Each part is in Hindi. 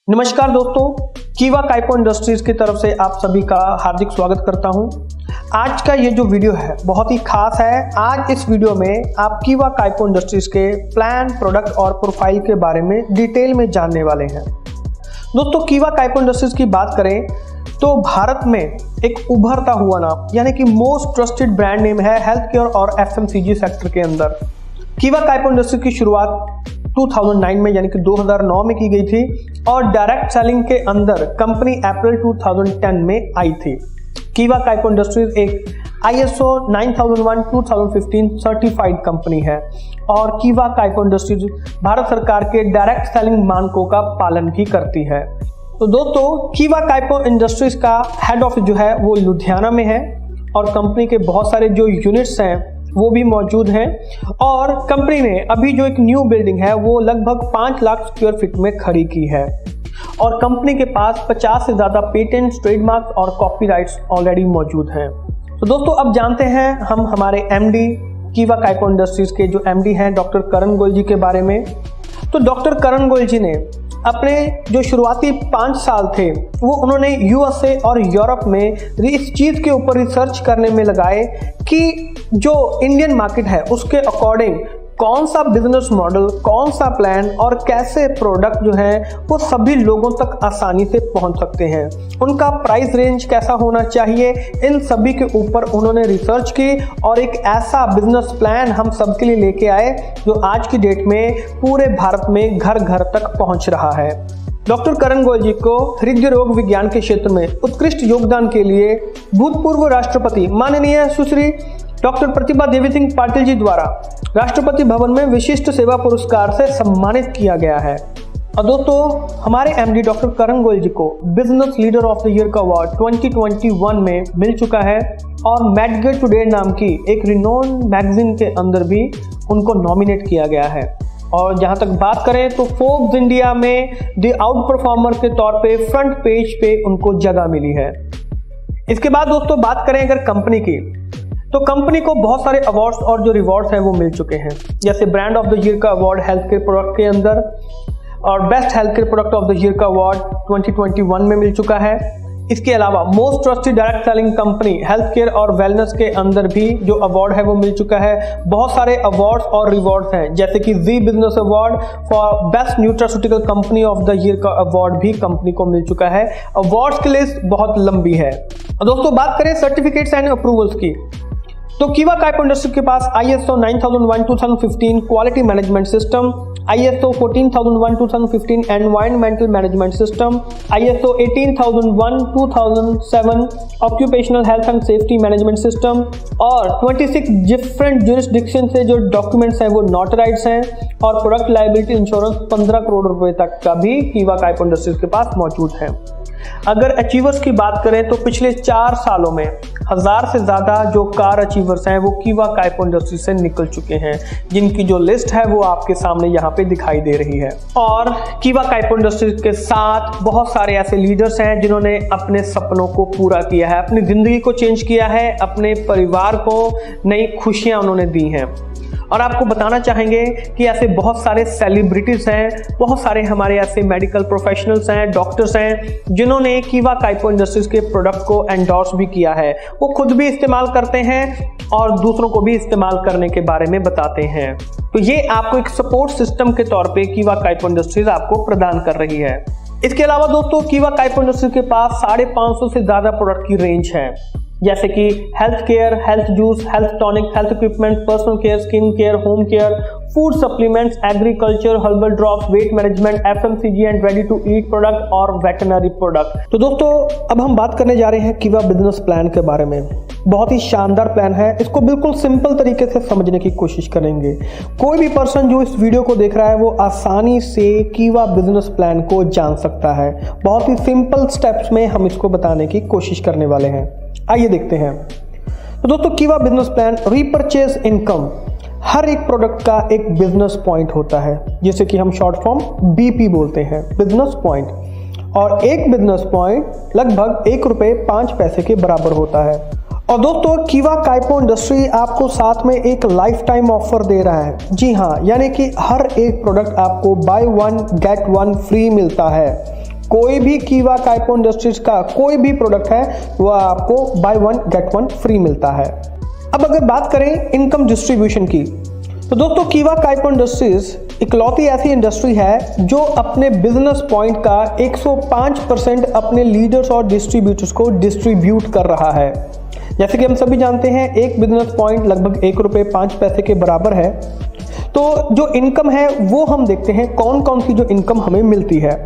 नमस्कार दोस्तों, कीवा काइपो इंडस्ट्रीज की तरफ से आप सभी का हार्दिक स्वागत करता हूं। आज का ये जो वीडियो है बहुत ही खास है। आज इस वीडियो में आप कीवा काइपो इंडस्ट्रीज के प्लान, प्रोडक्ट और प्रोफाइल के बारे में डिटेल में जानने वाले हैं। दोस्तों, कीवा काइपो इंडस्ट्रीज की बात करें तो भारत में एक उभरता हुआ नाम यानी कि मोस्ट ट्रस्टेड ब्रांड नेम है हेल्थ केयर और एफएमसीजी सेक्टर के अंदर। कीवा काइपो इंडस्ट्री की शुरुआत 2009 में यानी कि 2009 में की गई थी और डायरेक्ट सेलिंग के अंदर कंपनी अप्रैल 2010 में आई थी। कीवा काइपो इंडस्ट्रीज एक ISO 9001:2015 सर्टिफाइड कंपनी है और कीवा काइपो इंडस्ट्रीज भारत सरकार के डायरेक्ट सेलिंग मानकों का पालन भी करती है। तो दोस्तों, कीवा काइपो इंडस्ट्रीज का हेड ऑफिस जो है वो लुधियाना में है और कंपनी के बहुत सारे जो यूनिट्स हैं वो भी मौजूद हैं और कंपनी ने अभी जो एक न्यू बिल्डिंग है वो लगभग 5 लाख स्क्वायर फीट में खड़ी की है और कंपनी के पास 50 से ज़्यादा पेटेंट्स, ट्रेडमार्क्स और कॉपीराइट्स ऑलरेडी मौजूद हैं। तो दोस्तों, अब जानते हैं हम हमारे MD कीवा काइपो इंडस्ट्रीज के जो MD हैं डॉक्टर करण गोयल जी के बारे में। तो डॉक्टर करण गोयल जी ने अपने जो शुरुआती 5 साल थे वो उन्होंने USA और यूरोप में इस चीज़ के ऊपर रिसर्च करने में लगाए कि जो इंडियन मार्केट है उसके अकॉर्डिंग कौन सा बिजनेस मॉडल, कौन सा प्लान और कैसे प्रोडक्ट जो है वो सभी लोगों तक आसानी से पहुंच सकते हैं, उनका प्राइस रेंज कैसा होना चाहिए, इन सभी के ऊपर उन्होंने रिसर्च की और एक ऐसा बिजनेस प्लान हम सबके लिए लेके आए जो आज की डेट में पूरे भारत में घर घर तक पहुंच रहा है। डॉक्टर करण गोयल जी को हृदय रोग विज्ञान के क्षेत्र में उत्कृष्ट योगदान के लिए भूतपूर्व राष्ट्रपति माननीय सुश्री डॉक्टर प्रतिभा देवी सिंह पाटिल जी द्वारा राष्ट्रपति भवन में विशिष्ट सेवा पुरस्कार से सम्मानित किया गया है। और दोस्तों, हमारे MD डॉक्टर करण गोयल जी को business leader of the year का अवार्ड 2021 में मिल चुका है और मैडगेट टुडे नाम की एक रिनोन मैगजीन के अंदर भी उनको नॉमिनेट किया गया है। और जहां तक बात करें तो फोर्ब्स इंडिया में द आउट परफॉर्मर के तौर पे फ्रंट पेज पे उनको जगह मिली है। इसके बाद दोस्तों बात करें अगर कंपनी की, तो कंपनी को बहुत सारे अवार्ड्स और जो रिवॉर्ड्स हैं वो मिल चुके हैं, जैसे ब्रांड ऑफ द ईयर का अवार्ड हेल्थ केयर प्रोडक्ट के अंदर और best health care product of the year का अवार्ड 2021 में मिल चुका है। इसके अलावा most trusted direct selling company health care और वेलनेस के अंदर भी जो अवार्ड है वो मिल चुका है। बहुत सारे अवार्ड्स और रिवॉर्ड्स हैं, जैसे कि Zee business award for best nutraceutical company of the year का अवार्ड भी कंपनी को मिल चुका है। अवार्ड्स की लिस्ट बहुत लंबी है। और दोस्तों, बात करें सर्टिफिकेट्स एंड अप्रूवल्स की, तो कीवा काइपो इंडस्ट्री के पास ISO 9001:2015 quality management system, ISO 14001:2015 environmental management system, ISO 18001:2007 occupational health and safety management system और 26 डिफरेंट ज्यूरिसडिक्शन से जो डॉक्यूमेंट्स हैं वो नोटराइज्ड हैं और प्रोडक्ट लायबिलिटी इंश्योरेंस 15 करोड़ रुपए तक का भी कीवा काइपो इंडस्ट्रीज के पास मौजूद है। अगर अचीवर्स की बात करें तो पिछले 4 सालों में 1000 से ज्यादा जो कार अचीवर्स हैं वो कीवा काइपो इंडस्ट्री से निकल चुके हैं, जिनकी जो लिस्ट है वो आपके सामने यहाँ पे दिखाई दे रही है। और कीवा काइपो इंडस्ट्रीज के साथ बहुत सारे ऐसे लीडर्स हैं जिन्होंने अपने सपनों को पूरा किया है, अपनी जिंदगी को चेंज किया है, अपने परिवार को नई खुशियां उन्होंने दी हैं। और आपको बताना चाहेंगे कि ऐसे बहुत सारे सेलिब्रिटीज हैं, बहुत सारे हमारे ऐसे मेडिकल प्रोफेशनल्स हैं, डॉक्टर्स हैं जिन्होंने कीवा काइपो इंडस्ट्रीज के प्रोडक्ट को एंडोर्स भी किया है। वो खुद भी इस्तेमाल करते हैं और दूसरों को भी इस्तेमाल करने के बारे में बताते हैं। तो ये आपको एक सपोर्ट सिस्टम के तौर पे कीवा काइपो इंडस्ट्रीज आपको प्रदान कर रही है। इसके अलावा दोस्तों, कीवा काइपो इंडस्ट्रीज के पास 550 से ज्यादा प्रोडक्ट की रेंज है, जैसे कि health care, health juice, health tonic, health equipment, personal care, skin care, home care, food supplements, agriculture, herbal drops, weight management, FMCG and ready to eat product और वेटनरी प्रोडक्ट। तो दोस्तों, अब हम बात करने जा रहे हैं कीवा बिजनेस प्लान के बारे में। बहुत ही शानदार प्लान है, इसको बिल्कुल सिंपल तरीके से समझने की कोशिश करेंगे। कोई भी पर्सन जो इस वीडियो को देख रहा है वो आसानी से कीवा बिजनेस प्लान को जान सकता है। बहुत ही सिंपल स्टेप्स में हम इसको बताने की कोशिश करने वाले हैं। आइए देखते हैं। तो दोस्तों, कीवा बिजनेस प्लान रीपरचेज इनकम, हर एक प्रोडक्ट का एक बिजनेस पॉइंट होता है, जिसे कि हम शॉर्ट फॉर्म BP बोलते हैं, बिजनेस पॉइंट। और एक बिजनेस पॉइंट लगभग ₹1.05 के बराबर होता है। और दोस्तों, कीवा काइपो इंडस्ट्री आपको साथ में एक लाइफ टाइम ऑफर दे रहा है। जी हाँ, यानी कि हर एक प्रोडक्ट आपको बाय 1 गेट 1 फ्री मिलता है। कोई भी कीवा काइपो इंडस्ट्रीज का कोई भी प्रोडक्ट है वह आपको बाय 1 गेट 1 फ्री मिलता है। अब अगर बात करें इनकम डिस्ट्रीब्यूशन की, तो दोस्तों कीवा काइपो इंडस्ट्रीज इकलौती ऐसी इंडस्ट्री है जो अपने बिजनेस पॉइंट का 105% अपने लीडर्स और डिस्ट्रीब्यूटर्स को डिस्ट्रीब्यूट कर रहा है। जैसे कि हम सभी जानते हैं एक बिजनेस पॉइंट लगभग ₹1.05 के बराबर है। तो जो इनकम है वो हम देखते हैं कौन कौन सी जो इनकम हमें मिलती है।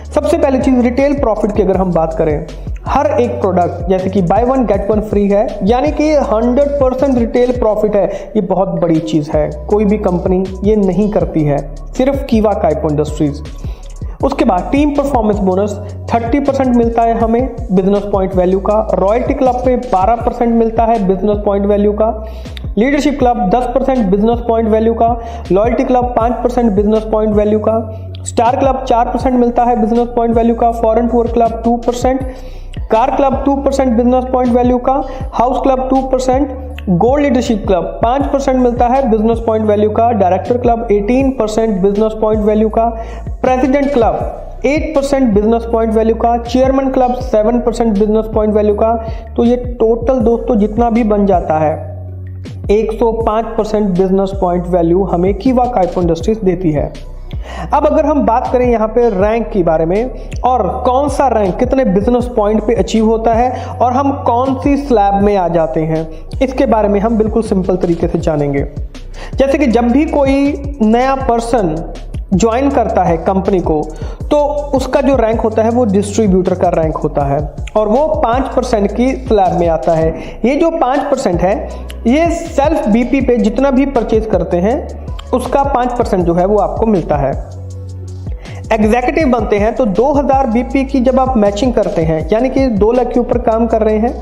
सबसे पहली चीज रिटेल प्रॉफिट की अगर हम बात करें, हर एक प्रोडक्ट जैसे कि बाय 1 गेट 1 फ्री है, यानी कि 100% रिटेल प्रॉफिट है। ये बहुत बड़ी चीज है, कोई भी कंपनी ये नहीं करती है, सिर्फ कीवा काइपो इंडस्ट्रीज। उसके बाद टीम परफॉर्मेंस बोनस 30% मिलता है हमें बिजनेस पॉइंट वैल्यू का। रॉयल्टी क्लब पे 12% मिलता है बिजनेस पॉइंट वैल्यू का। Leadership club 10% business point value का। Loyalty club 5% business point value का। स्टार क्लब 4% मिलता है बिजनेस पॉइंट वैल्यू का। Foreign tour club 2%। Car club 2% business point value का। House club 2%। Gold leadership club 5% मिलता है बिजनेस पॉइंट वैल्यू का। Director club 18% business point value का। President club 8% business point value का। Chairman club 7% business point value का। तो ये टोटल दोस्तों जितना भी बन जाता है 105% बिजनेस पॉइंट वैल्यू हमें कीवा काइपो इंडस्ट्रीज देती है। अब अगर हम बात करें यहाँ पे रैंक के बारे में और कौन सा रैंक कितने बिजनेस पॉइंट पे अचीव होता है और हम कौन सी स्लैब में आ जाते हैं, इसके बारे में हम बिल्कुल सिंपल तरीके से जानेंगे। जैसे कि जब भी कोई नया पर्सन ज्वाइन करता है कंपनी को, तो उसका जो रैंक होता है वो डिस्ट्रीब्यूटर का रैंक होता है और वो 5% की स्लैब में आता है। ये जो 5% है ये सेल्फ बीपी पे जितना भी परचेज करते हैं उसका 5% जो है वो आपको मिलता है। एग्जीक्यूटिव बनते हैं तो 2000 बीपी की जब आप मैचिंग करते हैं, यानी कि 2 लाख के ऊपर काम कर रहे हैं,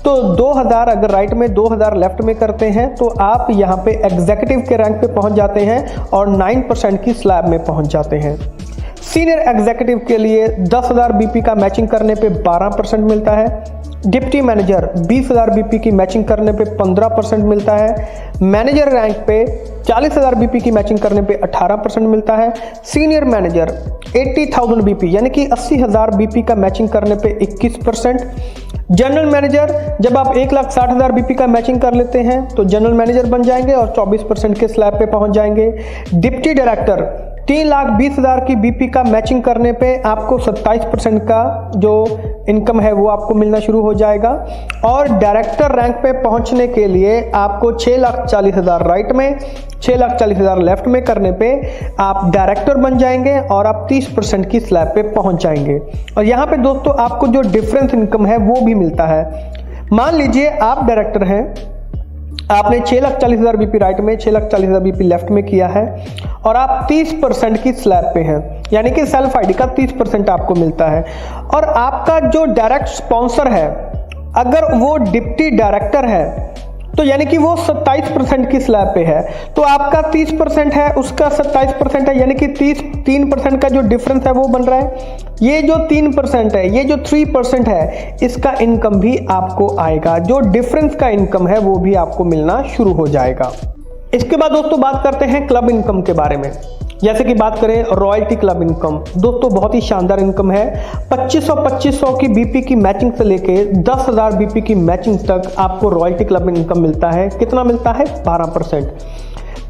तो 2000 अगर राइट में 2000 लेफ्ट में करते हैं तो आप यहाँ पे एग्जीक्यूटिव के रैंक पे पहुंच जाते हैं और 9% की स्लैब में पहुंच जाते हैं। सीनियर एग्जीक्यूटिव के लिए 10,000 बीपी का मैचिंग करने पे 12% मिलता है। डिप्टी मैनेजर 20,000 बीपी की मैचिंग करने पे 15% मिलता है। मैनेजर रैंक पे 40,000 बीपी की मैचिंग करने पे 18% मिलता है। सीनियर मैनेजर 80,000 बीपी यानी कि 80,000 बीपी का मैचिंग करने पे 21%। जनरल मैनेजर जब आप 1,60,000 बीपी का मैचिंग कर लेते हैं तो जनरल मैनेजर बन जाएंगे और 24% के स्लैब पे पहुंच जाएंगे। डिप्टी डायरेक्टर 3,20,000 की बीपी का मैचिंग करने पे आपको 27% का जो इनकम है वो आपको मिलना शुरू हो जाएगा और डायरेक्टर रैंक पे पहुंचने के लिए आपको 6,40,000 राइट में 6,40,000 लेफ्ट में करने पे आप डायरेक्टर बन जाएंगे और आप 30% की स्लैब पे पहुंच जाएंगे। और यहाँ पे दोस्तों आपको जो डिफरेंस इनकम है वो भी मिलता है। मान लीजिए आप डायरेक्टर हैं, आपने 6,40,000 बीपी राइट में 6,40,000 बीपी लेफ्ट में किया है और आप 30% की स्लैब पे हैं, यानी कि सेल्फ आईडी का 30% आपको मिलता है। और आपका जो डायरेक्ट स्पॉन्सर है अगर वो डिप्टी डायरेक्टर है तो यानी कि वो 27% की स्लैब पे है, तो आपका 30% है उसका 27% है, यानी कि 3% का जो डिफरेंस है वो बन रहा है। ये जो 3% है, ये जो 3% है, इसका इनकम भी आपको आएगा। जो डिफरेंस का इनकम है वो भी आपको मिलना शुरू हो जाएगा। इसके बाद दोस्तों बात करते हैं क्लब इनकम के बारे में। जैसे कि बात करें रॉयल्टी क्लब इनकम, दोस्तों बहुत ही शानदार इनकम है। 2500 की बीपी की मैचिंग से लेके 10,000 बीपी की मैचिंग तक आपको रॉयल्टी क्लब इनकम मिलता है। कितना मिलता है? 12%।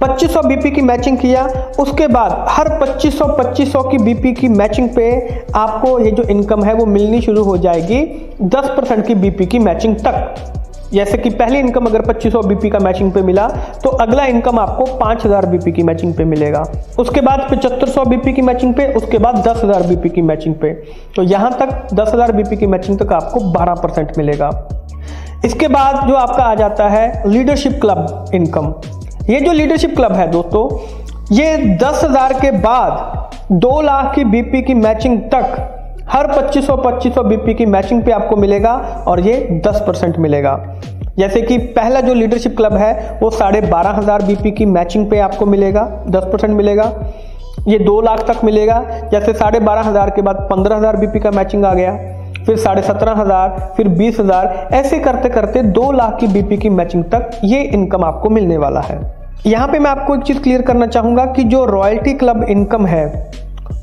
2500 बीपी की मैचिंग किया, उसके बाद हर 2500 की बीपी की मैचिंग पे आपको ये जो इनकम है वो मिलनी शुरू हो जाएगी 10% की बीपी की मैचिंग तक। जैसे कि पहली इनकम अगर 2500 बीपी का मैचिंग पे मिला तो अगला इनकम आपको 5000 बीपी की मैचिंग पे मिलेगा, उसके बाद 7500 बीपी की मैचिंग पे, उसके बाद 10,000 बीपी की मैचिंग पे। तो यहां तक 10,000 बीपी की मैचिंग तक आपको 12% मिलेगा। इसके बाद जो आपका आ जाता है लीडरशिप क्लब इनकम। ये जो लीडरशिप क्लब है दोस्तों, ये 10,000 के बाद 2 लाख की बीपी की मैचिंग तक हर 2500 बीपी की मैचिंग पे आपको मिलेगा और ये 10% मिलेगा। जैसे कि पहला जो लीडरशिप क्लब है वो 12,500 बीपी की मैचिंग पे आपको मिलेगा, 10% मिलेगा। ये 2 लाख तक मिलेगा। जैसे 12,500 के बाद 15,000 बीपी का मैचिंग आ गया, फिर 17,500, फिर 20,000, ऐसे करते करते 2 लाख की बीपी की मैचिंग तक ये इनकम आपको मिलने वाला है। यहाँ पे मैं आपको एक चीज क्लियर करना चाहूंगा कि जो रॉयल्टी क्लब इनकम है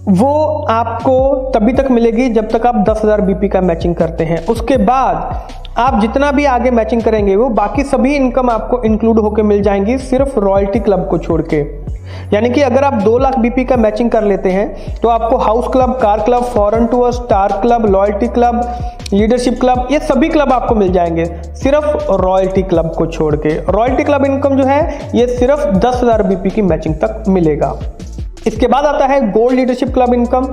वो आपको तभी तक मिलेगी जब तक आप 10,000 बीपी का मैचिंग करते हैं। उसके बाद आप जितना भी आगे मैचिंग करेंगे वो बाकी सभी इनकम आपको इंक्लूड होकर मिल जाएंगी, सिर्फ रॉयल्टी क्लब को छोड़ के। यानी कि अगर आप 2 लाख बीपी का मैचिंग कर लेते हैं तो आपको house club, car club, foreign tour, star club, loyalty club, leadership club, ये सभी क्लब आपको मिल जाएंगे, सिर्फ रॉयल्टी क्लब को छोड़ के। रॉयल्टी क्लब इनकम जो है ये सिर्फ 10,000 बीपी की मैचिंग तक मिलेगा। इसके बाद आता है गोल्ड लीडरशिप क्लब इनकम,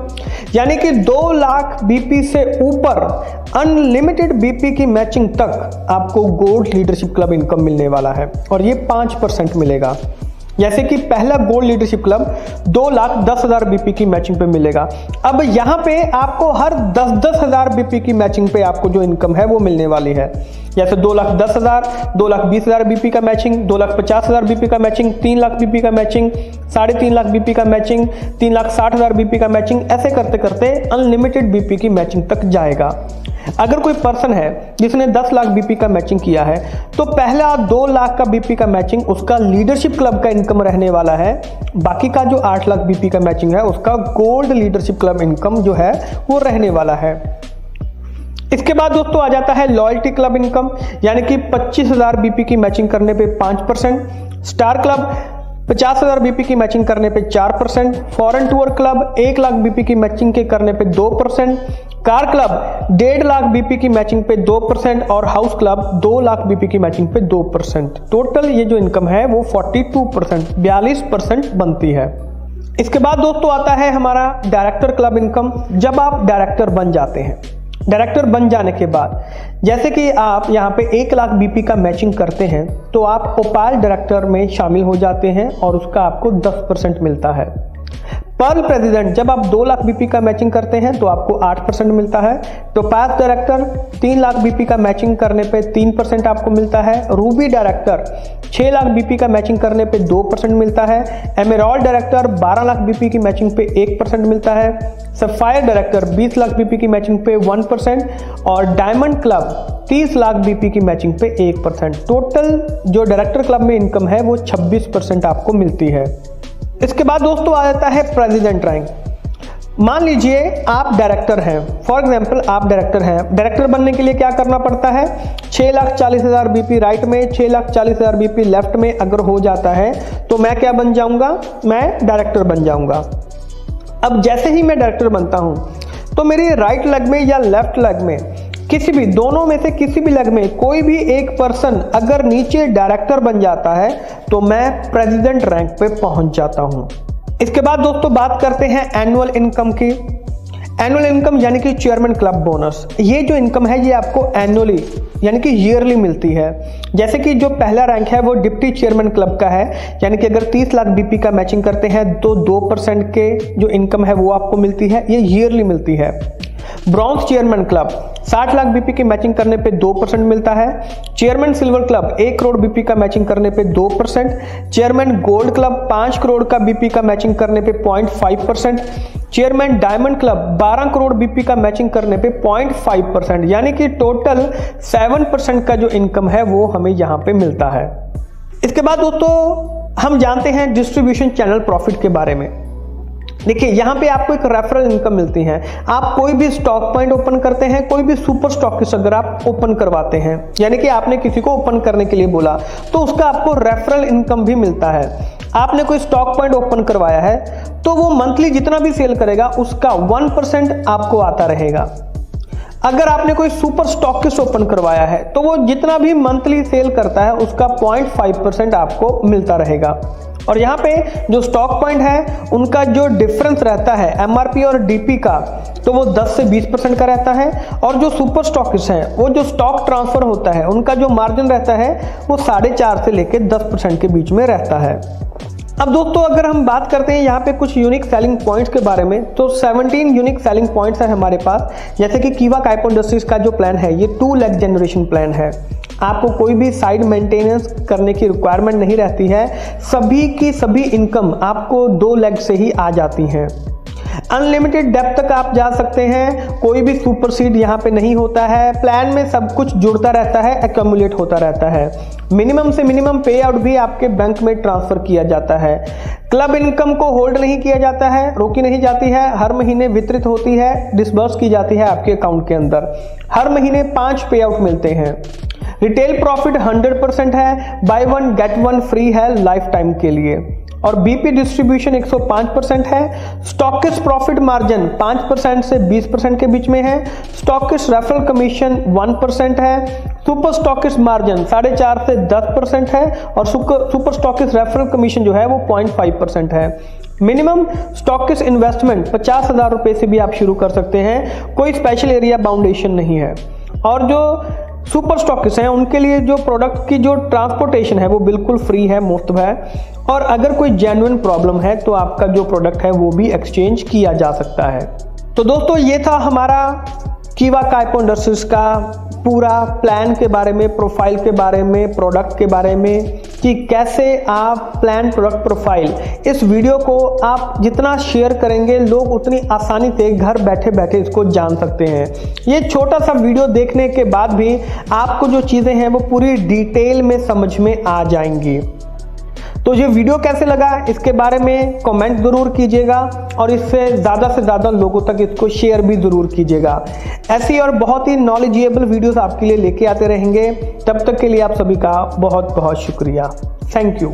यानी कि 2 लाख बीपी से ऊपर अनलिमिटेड बीपी की मैचिंग तक आपको गोल्ड लीडरशिप क्लब इनकम मिलने वाला है और ये 5% मिलेगा। जैसे कि पहला गोल्ड लीडरशिप क्लब 2,10,000 बीपी की मैचिंग पे मिलेगा। अब यहाँ पे आपको हर 10,000 बीपी की मैचिंग पे आपको जो इनकम है वो मिलने वाली है। जैसे 2,10,000, 2,20,000 बीपी का मैचिंग, 2,50,000 बीपी का मैचिंग, 3 लाख बीपी का मैचिंग, 3.5 लाख बीपी का मैचिंग, 3,60,000 बीपी का मैचिंग, ऐसे करते करते अनलिमिटेड बीपी की मैचिंग तक जाएगा। अगर कोई पर्सन है जिसने 10 लाख बीपी का मैचिंग किया है तो पहला 2 लाख का बीपी का मैचिंग उसका लीडरशिप क्लब का इनकम रहने वाला है। बाकी का जो 8 लाख बीपी का मैचिंग है उसका गोल्ड लीडरशिप क्लब इनकम जो है वो रहने वाला है। इसके बाद दोस्तों आ जाता है लॉयल्टी क्लब इनकम, यानी कि 25,000 बीपी की मैचिंग करने पे 5%, स्टार क्लब 50,000 बीपी की मैचिंग करने पे 4%, foreign tour club 1 lakh BP की मैचिंग के करने पे 2%, कार क्लब 1.5 लाख बीपी की मैचिंग पे 2% और हाउस क्लब 2 लाख बीपी की मैचिंग पे 2%। टोटल ये जो इनकम है वो 42%, 42% बनती है। इसके बाद दोस्तों आता है हमारा डायरेक्टर क्लब इनकम। जब आप डायरेक्टर बन जाते हैं, डायरेक्टर बन जाने के बाद जैसे कि आप यहाँ पे 1 लाख बीपी का मैचिंग करते हैं तो आप ओपाल डायरेक्टर में शामिल हो जाते हैं और उसका आपको 10% मिलता है। पर्ल प्रेसिडेंट जब आप 2 लाख बीपी का मैचिंग करते हैं तो आपको 8% मिलता है। टोपाज डायरेक्टर 3 लाख बीपी का मैचिंग करने पे 3% आपको मिलता है। रूबी डायरेक्टर 6 लाख बीपी का मैचिंग करने पे 2% मिलता है। एमेरॉल्ड डायरेक्टर 12 लाख बीपी की मैचिंग पे 1% मिलता है। सफायर डायरेक्टर 20 लाख बीपी की मैचिंग पे 1% और डायमंड क्लब 30 लाख बीपी की मैचिंग पे 1%। टोटल जो डायरेक्टर क्लब में इनकम है वो 26% आपको मिलती है। इसके बाद दोस्तों आ जाता है प्रेसिडेंट रैंक। मान लीजिए आप डायरेक्टर हैं, फॉर एग्जांपल आप डायरेक्टर हैं। डायरेक्टर बनने के लिए क्या करना पड़ता है? 6,40,000 बीपी राइट में, 6,40,000 बीपी लेफ्ट में अगर हो जाता है तो मैं क्या बन जाऊंगा? मैं डायरेक्टर बन जाऊंगा। अब जैसे ही मैं डायरेक्टर बनता हूं तो मेरी राइट लेग में या लेफ्ट लेग में किसी भी, दोनों में से किसी भी लेग में कोई भी एक पर्सन अगर नीचे डायरेक्टर बन जाता है तो मैं प्रेसिडेंट रैंक पे पहुंच जाता हूं। इसके बाद दोस्तों बात करते हैं एनुअल इनकम की। एनुअल इनकम यानी कि चेयरमैन क्लब बोनस। ये जो इनकम है ये आपको एनुअली यानी कि ईयरली मिलती है। जैसे कि जो पहला रैंक है वो डिप्टी चेयरमैन क्लब का है, यानी कि अगर 30 लाख बीपी का मैचिंग करते हैं तो 2% के जो इनकम है वो आपको मिलती है, ये ईयरली मिलती है। Bronze chairman club 60 lakh BP की मैचिंग करने पे 2% मिलता है। Chairman silver club 1 crore BP का मैचिंग करने पे 2%। चेयरमैन गोल्ड क्लब 5 करोड़ का बीपी का मैचिंग करने पे 0.5%। Chairman diamond club 12 crore BP का मैचिंग करने पे 0.5%, यानी कि टोटल 7% का जो इनकम है वो हमें यहाँ पे मिलता है। इसके बाद दोस्तों हम जानते हैं डिस्ट्रीब्यूशन चैनल प्रॉफिट के बारे में। देखिए यहाँ पे आपको एक रेफरल इनकम मिलती है। आप कोई भी स्टॉक पॉइंट ओपन करते हैं, कोई भी सुपर स्टॉकिस्ट अगर आप ओपन करवाते हैं, यानी कि आपने किसी को ओपन करने के लिए बोला तो उसका आपको रेफरल इनकम भी मिलता है। आपने कोई स्टॉक पॉइंट ओपन करवाया है तो वो मंथली जितना भी सेल करेगा उसका 1% आपको आता रहेगा। अगर आपने कोई सुपर स्टॉकिस्ट ओपन करवाया है तो वो जितना भी मंथली सेल करता है उसका 0.5% आपको मिलता रहेगा। और यहाँ पे जो स्टॉक पॉइंट है उनका जो डिफरेंस रहता है एमआरपी और डीपी का, तो वो 10 से 20% का रहता है। और जो सुपर स्टॉकिस्ट हैं वो जो स्टॉक ट्रांसफर होता है उनका जो मार्जिन रहता है वो 4.5 से लेकर 10% के बीच में रहता है। अब दोस्तों अगर हम बात करते हैं यहाँ पे कुछ यूनिक सेलिंग पॉइंट्स के बारे में, तो 17 यूनिक सेलिंग पॉइंट्स है हमारे पास। जैसे कि कीवा काइपो इंडस्ट्रीज का जो प्लान है ये 2 लाख जनरेशन प्लान है। आपको कोई भी साइड मेंटेनेंस करने की रिक्वायरमेंट नहीं रहती है, सभी की सभी इनकम आपको 2 लाख से ही आ जाती हैं। अनलिमिटेड डेप्थ तक आप जा सकते हैं, कोई भी सुपर सीड यहाँ पे नहीं होता है। प्लान में सब कुछ जुड़ता रहता है, एक्यूमुलेट होता रहता है। मिनिमम से मिनिमम पे आउट भी आपके बैंक में ट्रांसफर किया जाता है। क्लब इनकम को होल्ड नहीं किया जाता है, रोकी नहीं जाती है, हर महीने वितरित होती है, डिसबर्स की जाती है आपके अकाउंट के अंदर। हर महीने 5 पे आउट मिलते हैं। रिटेल प्रॉफिट 100% है, by one get one free है लाइफ टाइम के लिए। और बीपी डिस्ट्रीब्यूशन 105% है। स्टॉकिस्ट प्रॉफिट मार्जिन 5% से 20% के बीच में है। स्टॉकिस्ट रेफरल कमीशन 1% है। सुपर स्टॉकिस्ट मार्जिन 4.5 से 10% है और सुपर स्टॉकिस्ट रेफरल कमीशन जो है वो 0.5% है। मिनिमम स्टॉकिस्ट इन्वेस्टमेंट 50,000 रुपए से भी आप शुरू कर सकते हैं, कोई स्पेशल एरिया बाउंडेशन नहीं है। और जो सुपर स्टॉकिस्ट हैं उनके लिए जो प्रोडक्ट की जो ट्रांसपोर्टेशन है वो बिल्कुल फ्री है, मुफ्त है। और अगर कोई जेन्युइन प्रॉब्लम है तो आपका जो प्रोडक्ट है वो भी एक्सचेंज किया जा सकता है। तो दोस्तों ये था हमारा कीवा काइपो इंडस्ट्रीज का पूरा प्लान के बारे में, प्रोफाइल के बारे में, प्रोडक्ट के बारे में कि कैसे आप प्लान प्रोडक्ट प्रोफाइल, इस वीडियो को आप जितना शेयर करेंगे लोग उतनी आसानी से घर बैठे बैठे इसको जान सकते हैं। ये छोटा सा वीडियो देखने के बाद भी आपको जो चीज़ें हैं वो पूरी डिटेल में समझ में आ जाएंगी। तो ये वीडियो कैसे लगा इसके बारे में कमेंट जरूर कीजिएगा और इससे ज़्यादा लोगों तक इसको शेयर भी जरूर कीजिएगा। ऐसी और बहुत ही नॉलेजेबल वीडियोस आपके लिए लेके आते रहेंगे। तब तक के लिए आप सभी का बहुत बहुत शुक्रिया। Thank you.